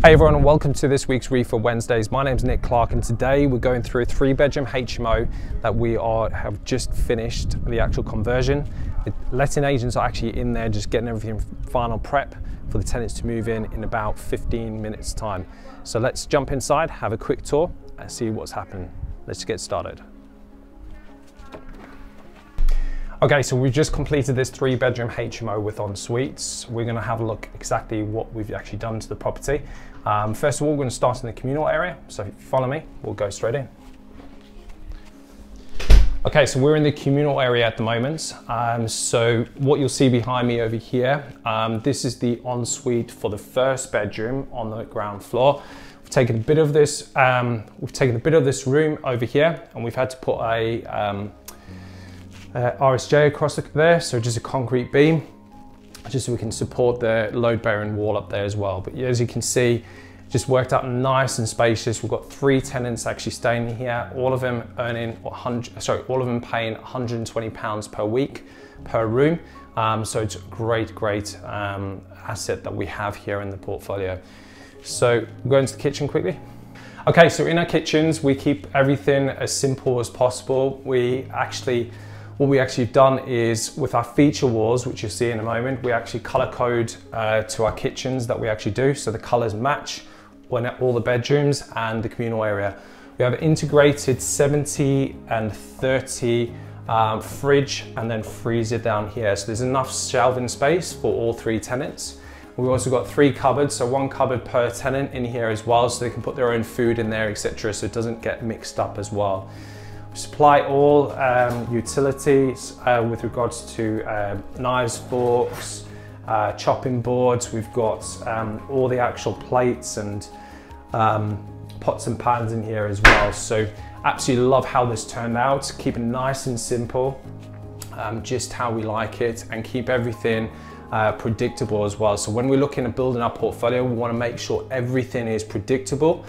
Hey everyone, and welcome to this week's Refurb Wednesdays. My name's Nic Clark, and today we're going through a 3-bedroom HMO that we have just finished the actual conversion. The letting agents are actually in there just getting everything final prep for the tenants to move in about 15 minutes time. So let's jump inside, have a quick tour and see what's happening. Let's get started. Okay, so we've just completed this 3-bedroom HMO with en-suites. We're gonna have a look exactly what we've actually done to the property. First of all, we're gonna start in the communal area. So if you follow me, we'll go straight in. Okay, so we're in the communal area at the moment. So what you'll see behind me over here, this is the ensuite for the 1st bedroom on the ground floor. We've taken a bit of this, room over here, and we've had to put a RSJ across there, so just a concrete beam, just so we can support the load-bearing wall up there as well. But as you can see, just worked out nice and spacious. We've got 3 tenants actually staying in here, all of them paying £120 per week per room. So it's a great asset that we have here in the portfolio. So we'll go into the kitchen quickly. Okay, so in our kitchens, we keep everything as simple as possible. What we actually have done is, with our feature walls, which you'll see in a moment, we actually color code to our kitchens that we actually do, so the colors match when all the bedrooms and the communal area. We have an integrated 70 and 30 fridge and then freezer down here, so there's enough shelving space for all 3 tenants. We've also got 3 cupboards, so 1 cupboard per tenant in here as well, so they can put their own food in there, etc., so it doesn't get mixed up as well. We supply all utilities with regards to knives, forks, chopping boards. We've got all the actual plates and pots and pans in here as well. So absolutely love how this turned out. Keep it nice and simple, just how we like it, and keep everything predictable as well. So when we're looking at building our portfolio, we want to make sure everything is predictable,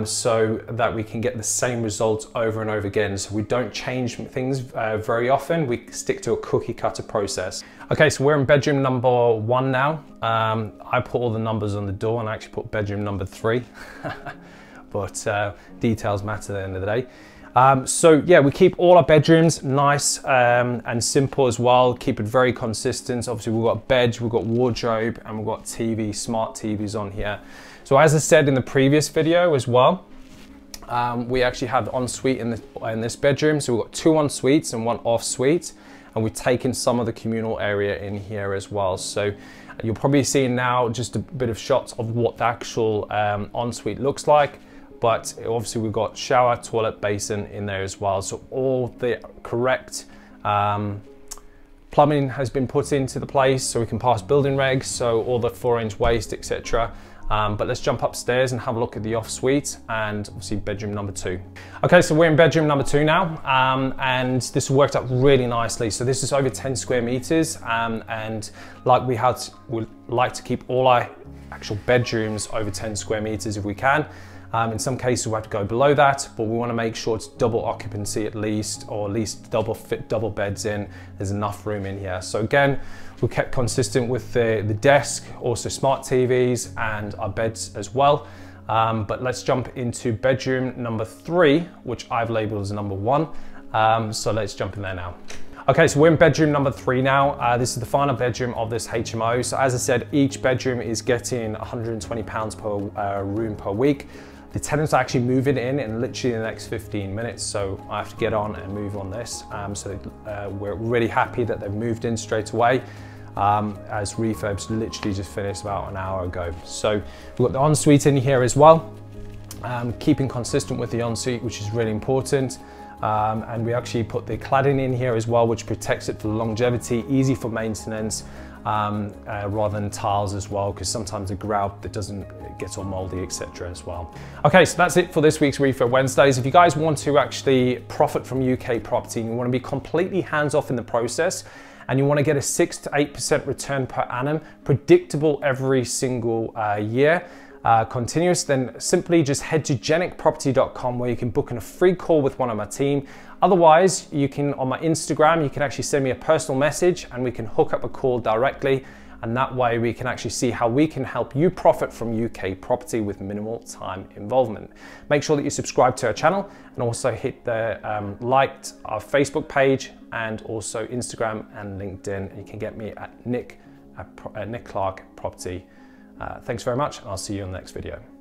so that we can get the same results over and over again. So we don't change things very often. We stick to a cookie cutter process. Okay, so we're in bedroom number 1 now. I put all the numbers on the door, and I actually put bedroom number 3, but details matter at the end of the day. So yeah, we keep all our bedrooms nice and simple as well. Keep it very consistent. Obviously we've got beds, we've got wardrobe, and we've got TV, smart TVs on here. So as I said in the previous video as well, we actually have ensuite in this bedroom. So we've got 2 en-suites and 1 off-suite, and we've taken some of the communal area in here as well. So you'll probably see now just a bit of shots of what the actual ensuite looks like. But obviously we've got shower, toilet, basin in there as well. So all the correct plumbing has been put into the place, so we can pass building regs, so all the 4-inch waste, etc. But let's jump upstairs and have a look at the off-suite and obviously bedroom number 2. Okay, so we're in bedroom number 2 now, and this worked out really nicely. So this is over 10 square meters, and like we like to keep all our actual bedrooms over 10 square meters if we can. In some cases we have to go below that, but we want to make sure it's double occupancy at least, or at least double beds in. There's enough room in here. So again, we kept consistent with the desk, also smart TVs and our beds as well. But let's jump into bedroom number 3, which I've labeled as number 1. So let's jump in there now. Okay, so we're in bedroom number 3 now. This is the final bedroom of this HMO. So as I said, each bedroom is getting £120 per room per week. The tenants are actually moving in literally the next 15 minutes, so I have to get on and move on this. We're really happy that they've moved in straight away, as refurbs literally just finished about an hour ago. So we've got the ensuite in here as well, keeping consistent with the ensuite, which is really important. And we actually put the cladding in here as well, which protects it for longevity, easy for maintenance, rather than tiles as well, because sometimes the grout that gets all moldy, etc. as well. Okay, so that's it for this week's Refurb Wednesdays. If you guys want to actually profit from UK property and you want to be completely hands-off in the process, and you want to get a 6 to 8% return per annum, predictable every single year, continuous, then simply just head to jenicproperty.com, where you can book in a free call with one of my team. Otherwise, you can, on my Instagram, you can actually send me a personal message and we can hook up a call directly, and that way we can actually see how we can help you profit from UK property with minimal time involvement. Make sure that you subscribe to our channel and also hit the liked our Facebook page and also Instagram and LinkedIn. You can get me at Nic Clark Property. Thanks very much, and I'll see you in the next video.